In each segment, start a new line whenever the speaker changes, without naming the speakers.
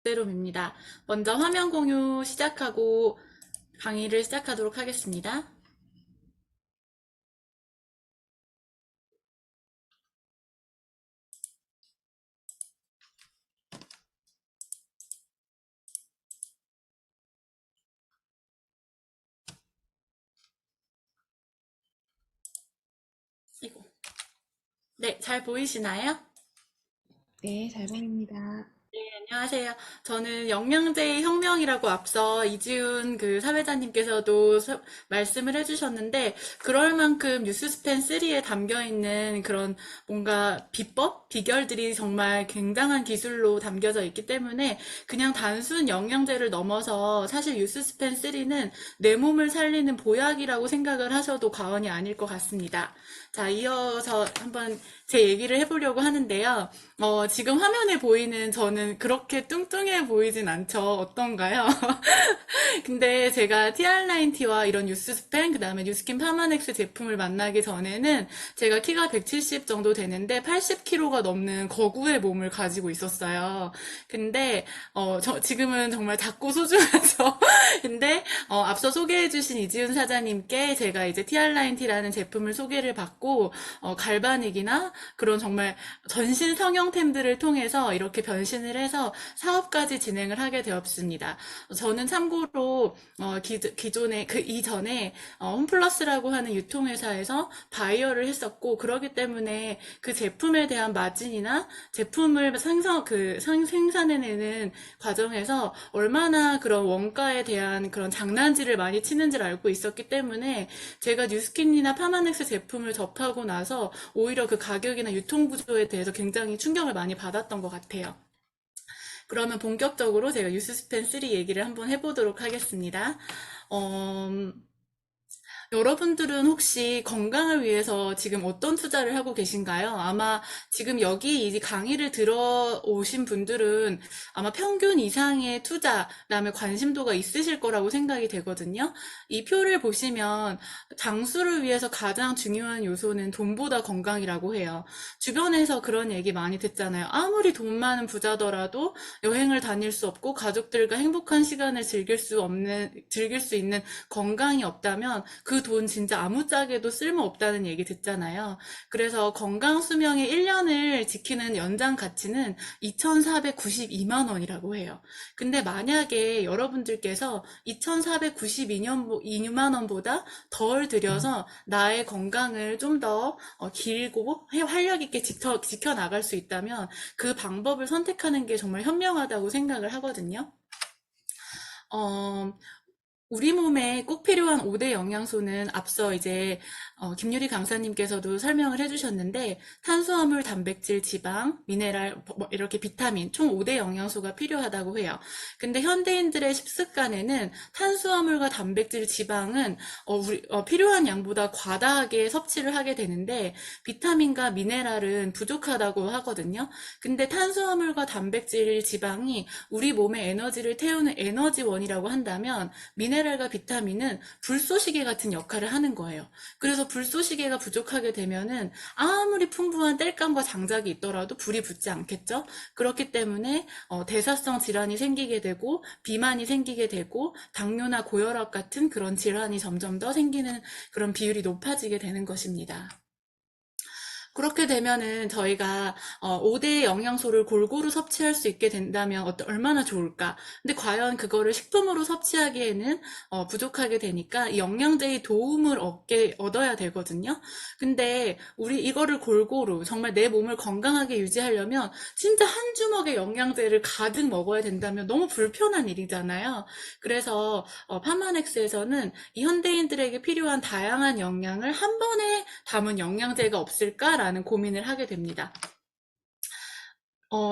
대로입니다. 먼저 화면 공유 시작하고 강의를 시작하도록 하겠습니다. 이거. 네, 잘 보이시나요?
네, 잘 보입니다.
안녕하세요. 저는 영양제의 혁명이라고 앞서 이지훈 그 사회자님께서도 말씀을 해주셨는데, 그럴 만큼 뉴스스팬 3에 담겨 있는 그런 뭔가 비법, 비결들이 정말 굉장한 기술로 담겨져 있기 때문에 그냥 단순 영양제를 넘어서 사실 뉴스스팬 3는 내 몸을 살리는 보약이라고 생각을 하셔도 과언이 아닐 것 같습니다. 자, 이어서 한번 제 얘기를 해보려고 하는데요. 지금 화면에 보이는 저는 그렇게 뚱뚱해 보이진 않죠. 어떤가요? 근데 제가 TR9T와 이런 뉴스스팬, 그 다음에 뉴스킨 파마넥스 제품을 만나기 전에는 제가 키가 170 정도 되는데 80kg가 넘는 거구의 몸을 가지고 있었어요. 근데, 지금은 정말 작고 소중하죠. 근데, 앞서 소개해주신 이지훈 사장님께 제가 이제 TR9T라는 제품을 소개를 받고, 갈바닉이나 그런 정말 전신 성형템들을 통해서 이렇게 변신을 해서 사업까지 진행을 하게 되었습니다. 저는 참고로 기존에 그 이전에 홈플러스라고 하는 유통회사에서 바이어를 했었고 그러기 때문에 그 제품에 대한 마진이나 제품을 생산해내는 과정에서 얼마나 그런 원가에 대한 그런 장난질을 많이 치는지를 알고 있었기 때문에 제가 뉴스킨이나 파마넥스 제품을 접하고 나서 오히려 그 가격이나 유통 구조에 대해서 굉장히 충격을 많이 받았던 것 같아요. 그러면 본격적으로 제가 뉴스스펜 3 얘기를 한번 해보도록 하겠습니다. 어, 여러분들은 혹시 건강을 위해서 지금 어떤 투자를 하고 계신가요? 아마 지금 여기 이 강의를 들어오신 분들은 아마 평균 이상의 투자, 그다음에 관심도가 있으실 거라고 생각이 되거든요. 이 표를 보시면 장수를 위해서 가장 중요한 요소는 돈보다 건강이라고 해요. 주변에서 그런 얘기 많이 듣잖아요. 아무리 돈 많은 부자더라도 여행을 다닐 수 없고 가족들과 행복한 시간을 즐길 수 있는 건강이 없다면 그 돈 진짜 아무짝에도 쓸모없다는 얘기 듣잖아요. 그래서 건강 수명의 1년을 지키는 연장 가치는 2,492만 원이라고 해요. 근데 만약에 여러분들께서 2,492만 원보다 덜 들여서 나의 건강을 좀 더 길고 활력 있게 지켜나갈 수 있다면 그 방법을 선택하는 게 정말 현명하다고 생각을 하거든요. 어, 우리 몸에 꼭 필요한 5대 영양소는 앞서 이제 김유리 강사님께서도 설명을 해주셨는데 탄수화물, 단백질, 지방, 미네랄, 뭐 이렇게 비타민 총 5대 영양소가 필요하다고 해요. 근데 현대인들의 식습관에는 탄수화물과 단백질, 지방은 필요한 양보다 과다하게 섭취를 하게 되는데 비타민과 미네랄은 부족하다고 하거든요. 근데 탄수화물과 단백질, 지방이 우리 몸의 에너지를 태우는 에너지원이라고 한다면 미네랄과 비타민은 불쏘시개 같은 역할을 하는 거예요. 그래서 불쏘시개가 부족하게 되면은 아무리 풍부한 땔감과 장작이 있더라도 불이 붙지 않겠죠? 그렇기 때문에 대사성 질환이 생기게 되고 비만이 생기게 되고 당뇨나 고혈압 같은 그런 질환이 점점 더 생기는 그런 비율이 높아지게 되는 것입니다. 그렇게 되면은 저희가 5대 영양소를 골고루 섭취할 수 있게 된다면 얼마나 좋을까? 근데 과연 그거를 식품으로 섭취하기에는 부족하게 되니까 이 영양제의 도움을 얻어야 되거든요. 근데 우리 이거를 골고루 정말 내 몸을 건강하게 유지하려면 진짜 한 주먹의 영양제를 가득 먹어야 된다면 너무 불편한 일이잖아요. 그래서 파마넥스에서는 이 현대인들에게 필요한 다양한 영양을 한 번에 담은 영양제가 없을까라는 고민을 하게 됩니다.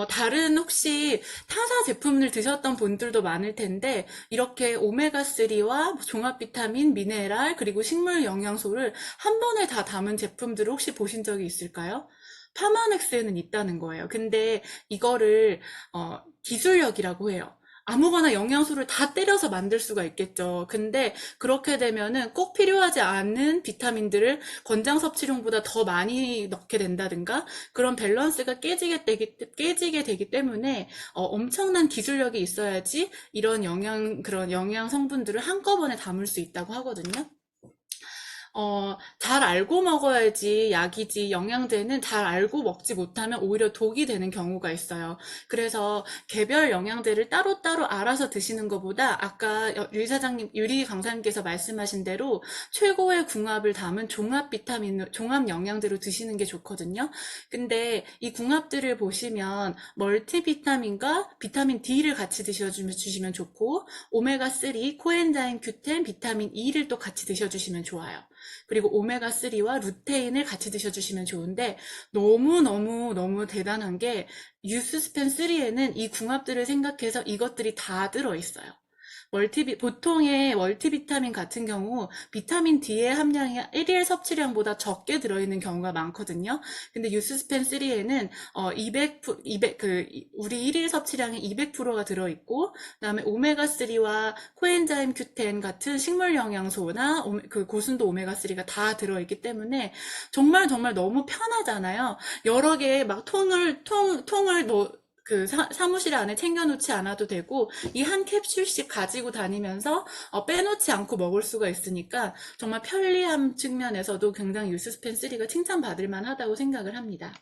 다른 혹시 타사 제품을 드셨던 분들도 많을 텐데, 이렇게 오메가3와 종합 비타민, 미네랄, 그리고 식물 영양소를 한 번에 다 담은 제품들을 혹시 보신 적이 있을까요? 파마넥스에는 있다는 거예요. 근데 이거를, 기술력이라고 해요. 아무거나 영양소를 다 때려서 만들 수가 있겠죠. 근데 그렇게 되면은 꼭 필요하지 않은 비타민들을 권장 섭취량보다 더 많이 넣게 된다든가 그런 밸런스가 깨지게 되기 때문에 엄청난 기술력이 있어야지 이런 그런 영양 성분들을 한꺼번에 담을 수 있다고 하거든요. 잘 알고 먹어야지 약이지 영양제는 잘 알고 먹지 못하면 오히려 독이 되는 경우가 있어요. 그래서 개별 영양제를 따로따로 알아서 드시는 것보다 아까 유리 강사님께서 말씀하신 대로 최고의 궁합을 담은 종합 영양제로 드시는 게 좋거든요. 근데 이 궁합들을 보시면 멀티비타민과 비타민 D를 같이 드셔주시면 좋고 오메가3, 코엔자임 Q10, 비타민 E를 또 같이 드셔주시면 좋아요. 그리고 오메가3와 루테인을 같이 드셔주시면 좋은데 너무 대단한 게 유스스펜 3에는 이 궁합들을 생각해서 이것들이 다 들어있어요. 보통의 멀티비타민 같은 경우 비타민 D의 함량이 일일 섭취량보다 적게 들어있는 경우가 많거든요. 근데 유스스펜 3에는 200, 우리 일일 섭취량의 200%가 들어있고 그다음에 오메가3와 코엔자임 Q10 같은 식물 영양소나 그 고순도 오메가3가 다 들어있기 때문에 정말 정말 너무 편하잖아요. 여러 개의 막 통을 뭐 사무실 안에 챙겨놓지 않아도 되고, 이 한 캡슐씩 가지고 다니면서, 빼놓지 않고 먹을 수가 있으니까, 정말 편리함 측면에서도 굉장히 유스스펜 3가 칭찬받을 만하다고 생각을 합니다.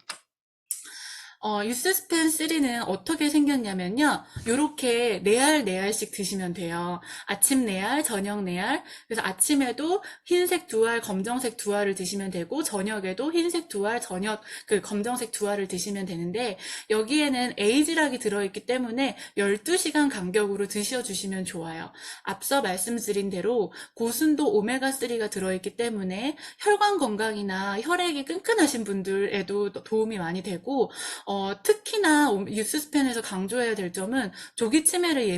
유스스펜 3는 어떻게 생겼냐면요. 요렇게 4알 드시면 돼요. 아침 4알, 저녁 4알. 그래서 아침에도 흰색 2알, 검정색 2알을 드시면 되고, 저녁에도 흰색 2알, 검정색 2알을 드시면 되는데, 여기에는 에이지락이 들어있기 때문에 12시간 간격으로 드셔주시면 좋아요. 앞서 말씀드린 대로 고순도 오메가3가 들어있기 때문에 혈관 건강이나 혈액이 끈끈하신 분들에도 도움이 많이 되고, 특히나 유스스펜에서 강조해야 될 점은 조기 치매를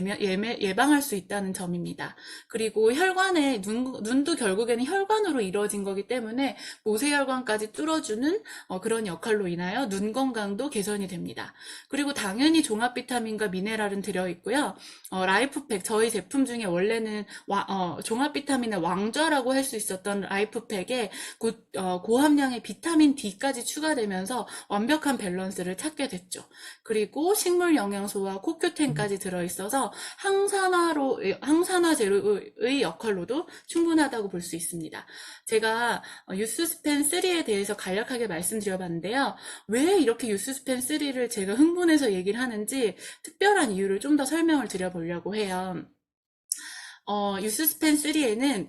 예방할 수 있다는 점입니다. 그리고 눈도 결국에는 혈관으로 이루어진 거기 때문에 모세혈관까지 뚫어주는 그런 역할로 인하여 눈 건강도 개선이 됩니다. 그리고 당연히 종합 비타민과 미네랄은 들어있고요. 라이프팩, 저희 제품 중에 원래는 종합 비타민의 왕좌라고 할 수 있었던 라이프팩에 고함량의 비타민 D까지 추가되면서 완벽한 밸런스를 찾게 됐죠. 그리고 식물 영양소와 코큐텐까지 들어있어서 항산화 제로의 역할로도 충분하다고 볼 수 있습니다. 제가 유스스펜 3에 대해서 간략하게 말씀드려봤는데요. 왜 이렇게 유스스펜 3를 제가 흥분해서 얘기를 하는지 특별한 이유를 좀 더 설명을 드려보려고 해요. 유스스펜 3에는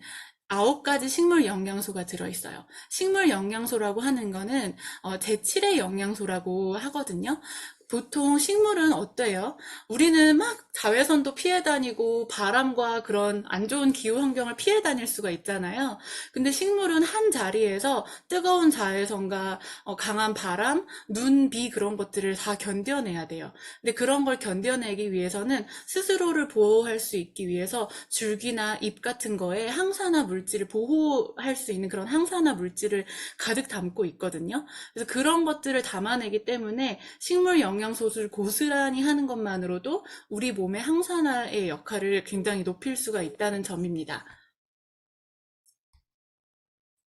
9가지 식물 영양소가 들어있어요. 식물 영양소라고 하는 거는 제7의 영양소라고 하거든요. 보통 식물은 어때요? 우리는 막 자외선도 피해 다니고 바람과 그런 안 좋은 기후 환경을 피해 다닐 수가 있잖아요. 근데 식물은 한 자리에서 뜨거운 자외선과 강한 바람, 눈, 비 그런 것들을 다 견뎌내야 돼요. 근데 그런 걸 견뎌내기 위해서는 스스로를 보호할 수 있기 위해서 줄기나 잎 같은 거에 항산화 물질을 보호할 수 있는 그런 항산화 물질을 가득 담고 있거든요. 그래서 그런 것들을 담아내기 때문에 식물 영양소를 고스란히 하는 것만으로도 우리 몸의 항산화의 역할을 굉장히 높일 수가 있다는 점입니다.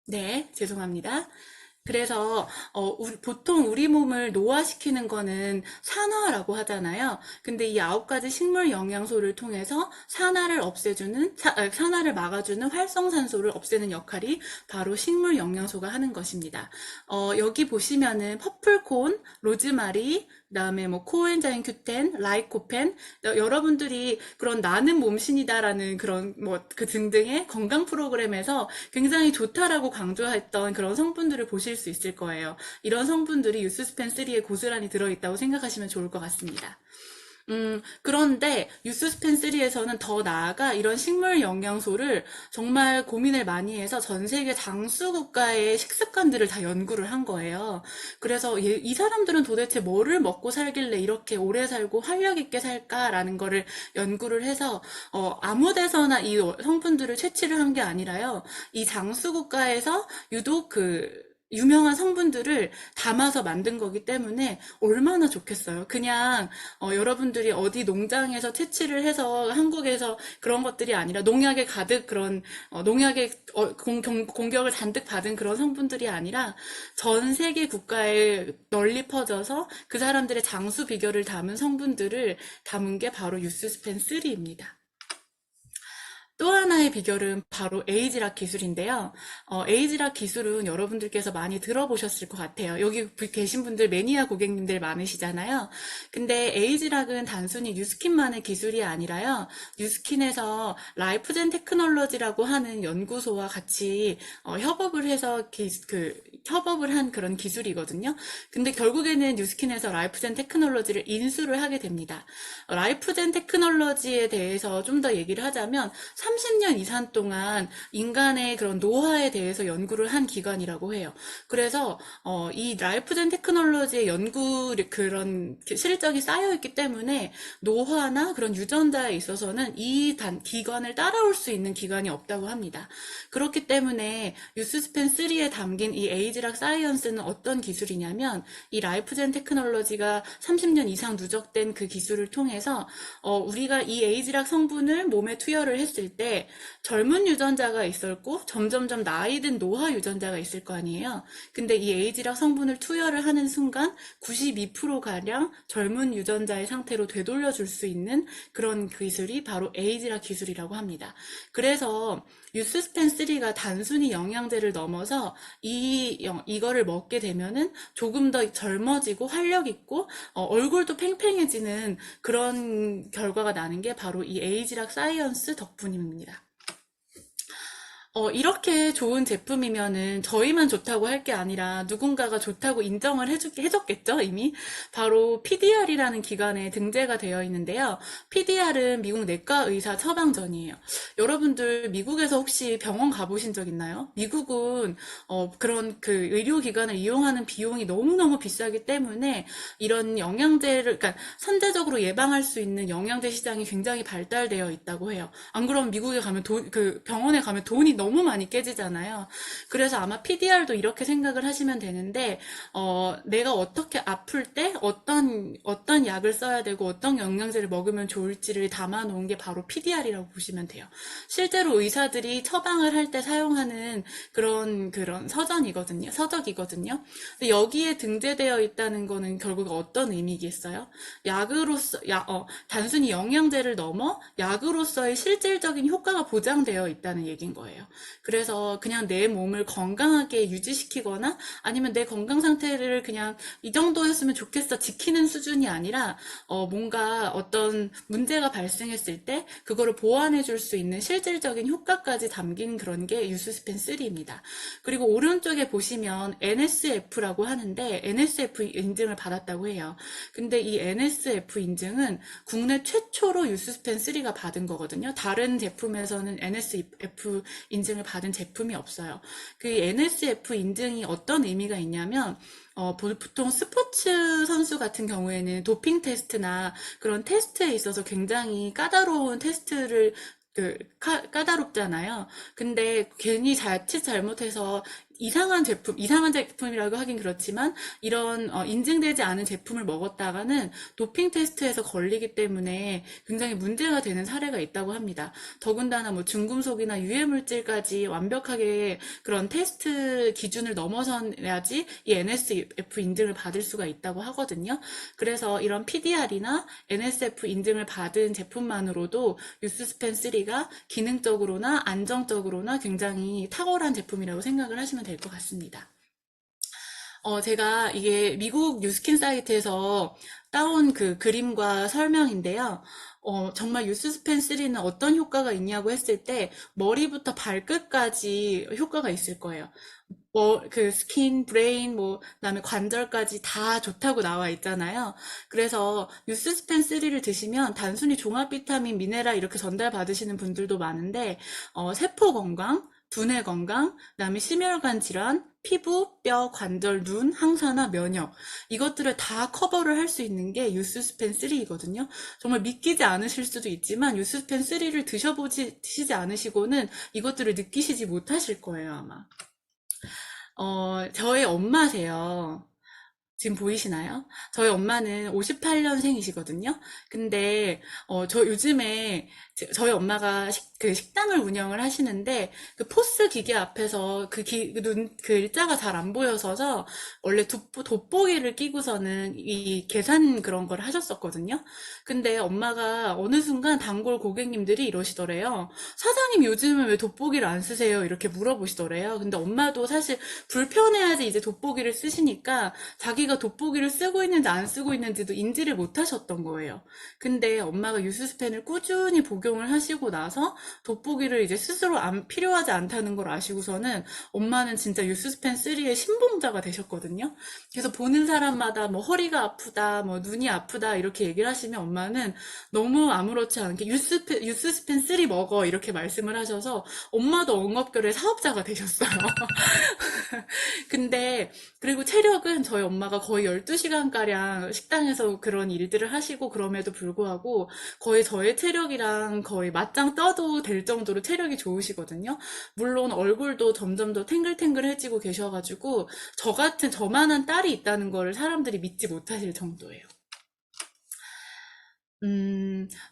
네, 죄송합니다. 그래서 보통 우리 몸을 노화시키는 거는 산화라고 하잖아요. 근데 이 9가지 식물 영양소를 통해서 산화를 막아주는 활성산소를 없애는 역할이 바로 식물 영양소가 하는 것입니다. 여기 보시면은 퍼플콘, 로즈마리, 그다음에 뭐 코엔자임 Q10, 라이코펜, 여러분들이 그런 나는 몸신이다라는 그런 뭐 그 등등의 건강 프로그램에서 굉장히 좋다라고 강조했던 그런 성분들을 보실 수 있을 거예요. 이런 성분들이 유스스펜 3에 고스란히 들어있다고 생각하시면 좋을 것 같습니다. 그런데 유스스펜 3에서는 더 나아가 이런 식물 영양소를 정말 고민을 많이 해서 전 세계 장수 국가의 식습관들을 다 연구를 한 거예요. 그래서 이 사람들은 도대체 뭐를 먹고 살길래 이렇게 오래 살고 활력 있게 살까라는 거를 연구를 해서 아무 데서나 이 성분들을 채취를 한 게 아니라요. 이 장수 국가에서 유독 유명한 성분들을 담아서 만든 거기 때문에 얼마나 좋겠어요. 그냥 여러분들이 어디 농장에서 채취를 해서 한국에서 그런 것들이 아니라 농약에 가득 그런 농약의 공격을 잔뜩 받은 그런 성분들이 아니라 전 세계 국가에 널리 퍼져서 그 사람들의 장수 비결을 담은 성분들을 담은 게 바로 유스스펜 3입니다. 또 하나의 비결은 바로 에이지락 기술인데요. 에이지락 기술은 여러분들께서 많이 들어보셨을 것 같아요. 여기 계신 분들 매니아 고객님들 많으시잖아요. 근데 에이지락은 단순히 뉴스킨만의 기술이 아니라요. 뉴스킨에서 라이프젠 테크놀로지라고 하는 연구소와 같이 협업을 해서 협업을 한 그런 기술이거든요. 근데 결국에는 뉴스킨에서 라이프젠 테크놀로지를 인수를 하게 됩니다. 라이프젠 테크놀로지에 대해서 좀 더 얘기를 하자면 30년 이상 동안 인간의 그런 노화에 대해서 연구를 한 기관이라고 해요. 그래서 이 라이프젠 테크놀로지의 연구 그런 실적이 쌓여 있기 때문에 노화나 그런 유전자에 있어서는 이 기관을 따라올 수 있는 기관이 없다고 합니다. 그렇기 때문에 유스스펜 3에 담긴 이 에이지락 사이언스는 어떤 기술이냐면 이 라이프젠 테크놀로지가 30년 이상 누적된 그 기술을 통해서 우리가 이 에이지락 성분을 몸에 투여를 했을 때 젊은 유전자가 있었고 점점점 나이 든 노화 유전자가 있을 거 아니에요. 근데 이 에이지락 성분을 투여를 하는 순간 92%가량 젊은 유전자의 상태로 되돌려 줄 수 있는 그런 기술이 바로 에이지락 기술이라고 합니다. 그래서 유스스펜 3가 단순히 영양제를 넘어서 이거를 먹게 되면은 조금 더 젊어지고 활력 있고 얼굴도 팽팽해지는 그런 결과가 나는 게 바로 이 에이지락 사이언스 덕분입니다. 이렇게 좋은 제품이면은 저희만 좋다고 할 게 아니라 누군가가 좋다고 인정을 해줬겠죠, 이미? 바로 PDR이라는 기관에 등재가 되어 있는데요. PDR은 미국 내과 의사 처방전이에요. 여러분들 미국에서 혹시 병원 가보신 적 있나요? 미국은 그런 그 의료기관을 이용하는 비용이 너무너무 비싸기 때문에 이런 영양제를, 그러니까 선제적으로 예방할 수 있는 영양제 시장이 굉장히 발달되어 있다고 해요. 안 그러면 미국에 가면 그 병원에 가면 돈이 너무 많이 깨지잖아요. 그래서 아마 PDR도 이렇게 생각을 하시면 되는데, 내가 어떻게 아플 때 어떤 약을 써야 되고 어떤 영양제를 먹으면 좋을지를 담아 놓은 게 바로 PDR이라고 보시면 돼요. 실제로 의사들이 처방을 할 때 사용하는 그런 서적이거든요. 근데 여기에 등재되어 있다는 거는 결국 어떤 의미겠어요? 약으로서, 단순히 영양제를 넘어 약으로서의 실질적인 효과가 보장되어 있다는 얘기인 거예요. 그래서 그냥 내 몸을 건강하게 유지시키거나 아니면 내 건강 상태를 그냥 이 정도였으면 좋겠어 지키는 수준이 아니라 뭔가 어떤 문제가 발생했을 때 그거를 보완해 줄 수 있는 실질적인 효과까지 담긴 그런 게 유스스펜 3입니다. 그리고 오른쪽에 보시면 NSF라고 하는데 NSF 인증을 받았다고 해요. 근데 이 NSF 인증은 국내 최초로 유스스펜 3가 받은 거거든요. 다른 제품에서는 NSF 인증을 받은 제품이 없어요. 그 NSF 인증이 어떤 의미가 있냐면 보통 스포츠 선수 같은 경우에는 도핑 테스트나 그런 테스트에 있어서 굉장히 까다로운 테스트를 까다롭잖아요. 근데 괜히 자칫 잘못해서 이상한 제품이라고 하긴 그렇지만 이런 인증되지 않은 제품을 먹었다가는 도핑 테스트에서 걸리기 때문에 굉장히 문제가 되는 사례가 있다고 합니다. 더군다나 뭐 중금속이나 유해물질까지 완벽하게 그런 테스트 기준을 넘어서야지 이 NSF 인증을 받을 수가 있다고 하거든요. 그래서 이런 PDR이나 NSF 인증을 받은 제품만으로도 유스스펜 3가 기능적으로나 안정적으로나 굉장히 탁월한 제품이라고 생각을 하시면 될 것 같습니다. 제가 이게 미국 뉴스킨 사이트에서 따온 그 그림과 설명인데요. 정말 유스스펜 3는 어떤 효과가 있냐고 했을 때 머리부터 발끝까지 효과가 있을 거예요. 그 스킨, 브레인, 그다음에 관절까지 다 좋다고 나와 있잖아요. 그래서 유스스펜 3를 드시면 단순히 종합 비타민, 미네랄 이렇게 전달 받으시는 분들도 많은데 세포 건강, 두뇌 건강, 그다음에 심혈관 질환, 피부, 뼈, 관절, 눈, 항산화, 면역 이것들을 다 커버를 할 수 있는 게 유스스펜 3이거든요. 정말 믿기지 않으실 수도 있지만 유스스펜 3를 드셔보시지 않으시고는 이것들을 느끼시지 못하실 거예요, 아마. 저희 엄마세요. 지금 보이시나요? 저희 엄마는 58년생이시거든요. 근데 저 요즘에 저희 엄마가 그 식당을 운영을 하시는데 그 포스 기계 앞에서 그 일자가 잘 안 보여서서 원래 돋보기를 끼고서는 이 계산 그런 걸 하셨었거든요. 근데 엄마가 어느 순간 단골 고객님들이 이러시더래요. 사장님 요즘은 왜 돋보기를 안 쓰세요? 이렇게 물어보시더래요. 근데 엄마도 사실 불편해야지 이제 돋보기를 쓰시니까 자기가 돋보기를 쓰고 있는지 안 쓰고 있는지도 인지를 못 하셨던 거예요. 근데 엄마가 유스스펜을 꾸준히 복용을 하시고 나서 돋보기를 이제 스스로 안 필요하지 않다는 걸 아시고서는 엄마는 진짜 유스스펜 3의 신봉자가 되셨거든요. 그래서 보는 사람마다 뭐 허리가 아프다, 뭐 눈이 아프다 이렇게 얘기를 하시면 엄마는 너무 아무렇지 않게 유스스펜 3 먹어 이렇게 말씀을 하셔서 엄마도 엉겁결에 사업자가 되셨어요. 근데 그리고 체력은 저희 엄마가 거의 12시간가량 식당에서 그런 일들을 하시고 그럼에도 불구하고 거의 저의 체력이랑 거의 맞짱 떠도 될 정도로 체력이 좋으시거든요. 물론 얼굴도 점점 더 탱글탱글해지고 계셔가지고 저만한 딸이 있다는 거를 사람들이 믿지 못하실 정도예요.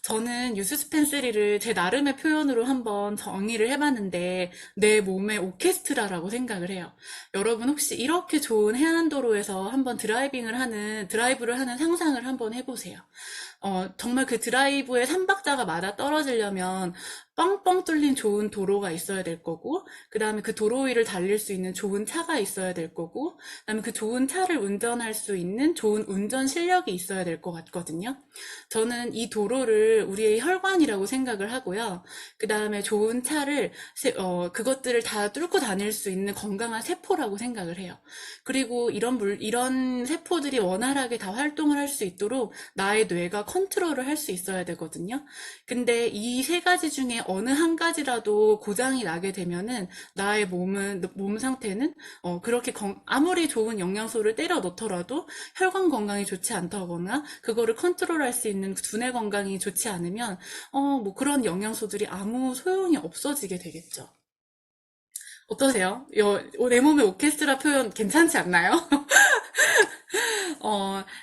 저는 유스펜스리를 제 나름의 표현으로 한번 정의를 해봤는데, 내 몸의 오케스트라라고 생각을 해요. 여러분 혹시 이렇게 좋은 해안도로에서 한번 드라이브를 하는 상상을 한번 해보세요. 정말 그 드라이브의 삼박자가 맞아 떨어지려면 뻥뻥 뚫린 좋은 도로가 있어야 될 거고, 그 다음에 그 도로 위를 달릴 수 있는 좋은 차가 있어야 될 거고, 그 다음에 그 좋은 차를 운전할 수 있는 좋은 운전 실력이 있어야 될 것 같거든요. 저는 이 도로를 우리의 혈관이라고 생각을 하고요. 그 다음에 좋은 차를, 그것들을 다 뚫고 다닐 수 있는 건강한 세포라고 생각을 해요. 그리고 이런 세포들이 원활하게 다 활동을 할 수 있도록 나의 뇌가 컨트롤을 할 수 있어야 되거든요. 근데 이 세 가지 중에 어느 한 가지라도 고장이 나게 되면은 나의 몸 상태는 그렇게 아무리 좋은 영양소를 때려 넣더라도 혈관 건강이 좋지 않다거나 그거를 컨트롤할 수 있는 두뇌 건강이 좋지 않으면 뭐 그런 영양소들이 아무 소용이 없어지게 되겠죠. 어떠세요? 내 몸의 오케스트라 표현 괜찮지 않나요?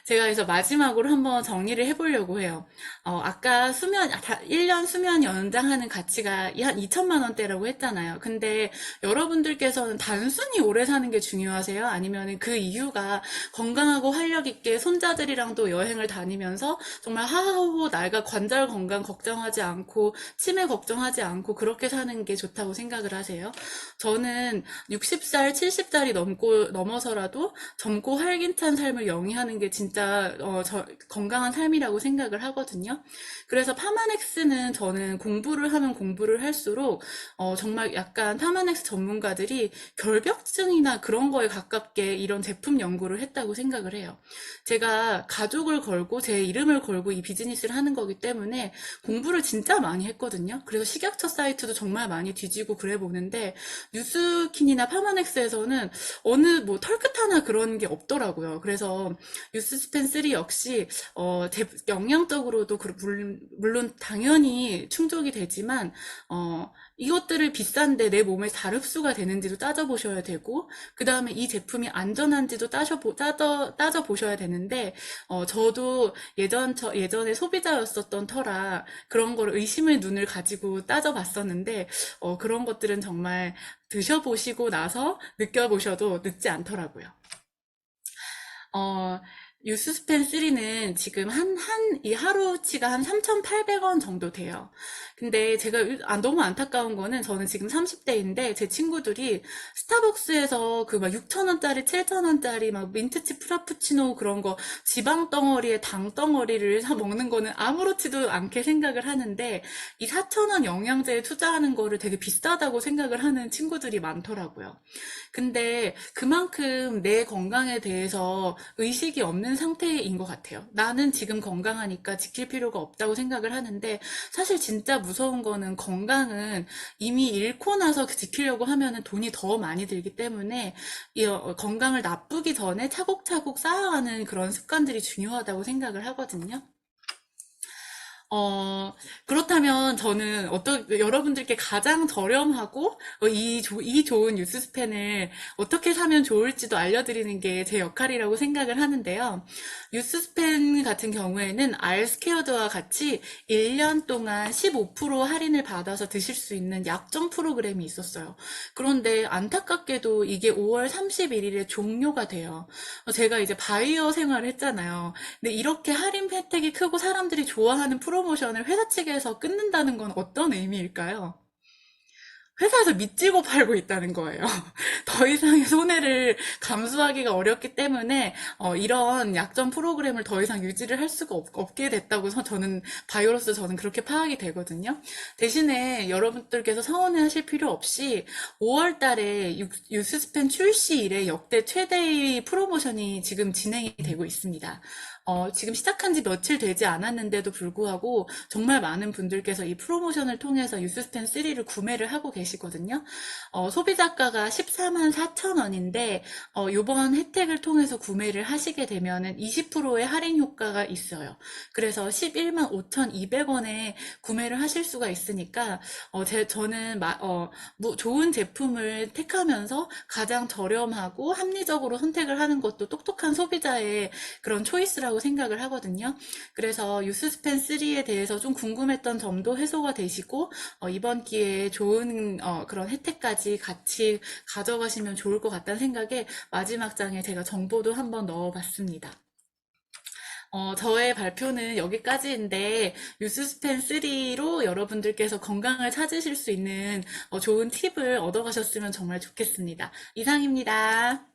제가 그래서 마지막으로 한번 정리를 해보려고 해요. 아까 1년 수면 연장하는 가치가 한 2천만 원대라고 했잖아요. 근데 여러분들께서는 단순히 오래 사는 게 중요하세요? 아니면 그 이유가 건강하고 활력 있게 손자들이랑도 여행을 다니면서 정말 하하호호 날과 관절 건강 걱정하지 않고 치매 걱정하지 않고 그렇게 사는 게 좋다고 생각을 하세요? 저는 60살, 70살이 넘어서라도 젊고 활기찬 삶을 영위하는 게 진짜 건강한 삶이라고 생각을 하거든요. 그래서 파마넥스는 저는 공부를 하면 공부를 할수록 정말 약간 파마넥스 전문가들이 결벽증이나 그런 거에 가깝게 이런 제품 연구를 했다고 생각을 해요. 제가 가족을 걸고 제 이름을 걸고 이 비즈니스를 하는 거기 때문에 공부를 진짜 많이 했거든요. 그래서 식약처 사이트도 정말 많이 뒤지고 그래 보는데 뉴스킨이나 파마넥스에서는 어느 뭐 털끝 하나 그런 게 없더라고요. 그래서 유스스펜 3 역시 영양적으로도 물론 당연히 충족이 되지만 이것들을 비싼데 내 몸에 잘 흡수가 되는지도 따져보셔야 되고 그 다음에 이 제품이 안전한지도 따져보셔야 되는데 저도 예전에 소비자였었던 터라 그런 걸 의심의 눈을 가지고 따져봤었는데 그런 것들은 정말 드셔보시고 나서 느껴보셔도 늦지 않더라고요. 어, 유스스펜 3는 지금 이 하루치가 한 3,800원 정도 돼요. 근데 제가 너무 안타까운 거는 저는 지금 30대인데 제 친구들이 스타벅스에서 그 막 6,000원짜리, 7,000원짜리 막 민트치 프라푸치노 그런 거 지방 덩어리에 당 덩어리를 사 먹는 거는 아무렇지도 않게 생각을 하는데 이 4,000원 영양제에 투자하는 거를 되게 비싸다고 생각을 하는 친구들이 많더라고요. 근데 그만큼 내 건강에 대해서 의식이 없는 상태인 것 같아요. 나는 지금 건강하니까 지킬 필요가 없다고 생각을 하는데 사실 진짜 무서운 거는 건강은 이미 잃고 나서 지키려고 하면은 돈이 더 많이 들기 때문에 건강을 나쁘기 전에 차곡차곡 쌓아가는 그런 습관들이 중요하다고 생각을 하거든요. 어, 그렇다면 저는 여러분들께 가장 저렴하고 이 좋은 뉴스스펜을 어떻게 사면 좋을지도 알려드리는 게 제 역할이라고 생각을 하는데요. 뉴스스펜 같은 경우에는 알스케어드와 같이 1년 동안 15% 할인을 받아서 드실 수 있는 약정 프로그램이 있었어요. 그런데 안타깝게도 이게 5월 31일에 종료가 돼요. 제가 이제 바이어 생활을 했잖아요. 근데 이렇게 할인 혜택이 크고 사람들이 좋아하는 프로모션을 회사 측에서 끊는다는 건 어떤 의미일까요? 회사에서 밑지고 팔고 있다는 거예요. 더 이상의 손해를 감수하기가 어렵기 때문에 이런 약정 프로그램을 더 이상 유지를 할 수가 없게 됐다고 저는 바이오로서 저는 그렇게 파악이 되거든요. 대신에 여러분들께서 서운해하실 필요 없이 5월 달에 유스스펜 출시 이래 역대 최대의 프로모션이 지금 진행이 되고 있습니다. 지금 시작한 지 며칠 되지 않았는데도 불구하고 정말 많은 분들께서 이 프로모션을 통해서 유스스펜 3를 구매를 하고 계시거든요. 소비자가가 14만 4천 원인데 이번 혜택을 통해서 구매를 하시게 되면은 20%의 할인 효과가 있어요. 그래서 11만 5,200원에 구매를 하실 수가 있으니까 저는 좋은 제품을 택하면서 가장 저렴하고 합리적으로 선택을 하는 것도 똑똑한 소비자의 그런 초이스라고 생각을 하거든요. 그래서 유스스펜 3에 대해서 좀 궁금했던 점도 해소가 되시고 이번 기회에 좋은 그런 혜택까지 같이 가져가시면 좋을 것 같다는 생각에 마지막 장에 제가 정보도 한번 넣어봤습니다. 저의 발표는 여기까지인데 유스스펜 3로 여러분들께서 건강을 찾으실 수 있는 좋은 팁을 얻어가셨으면 정말 좋겠습니다. 이상입니다.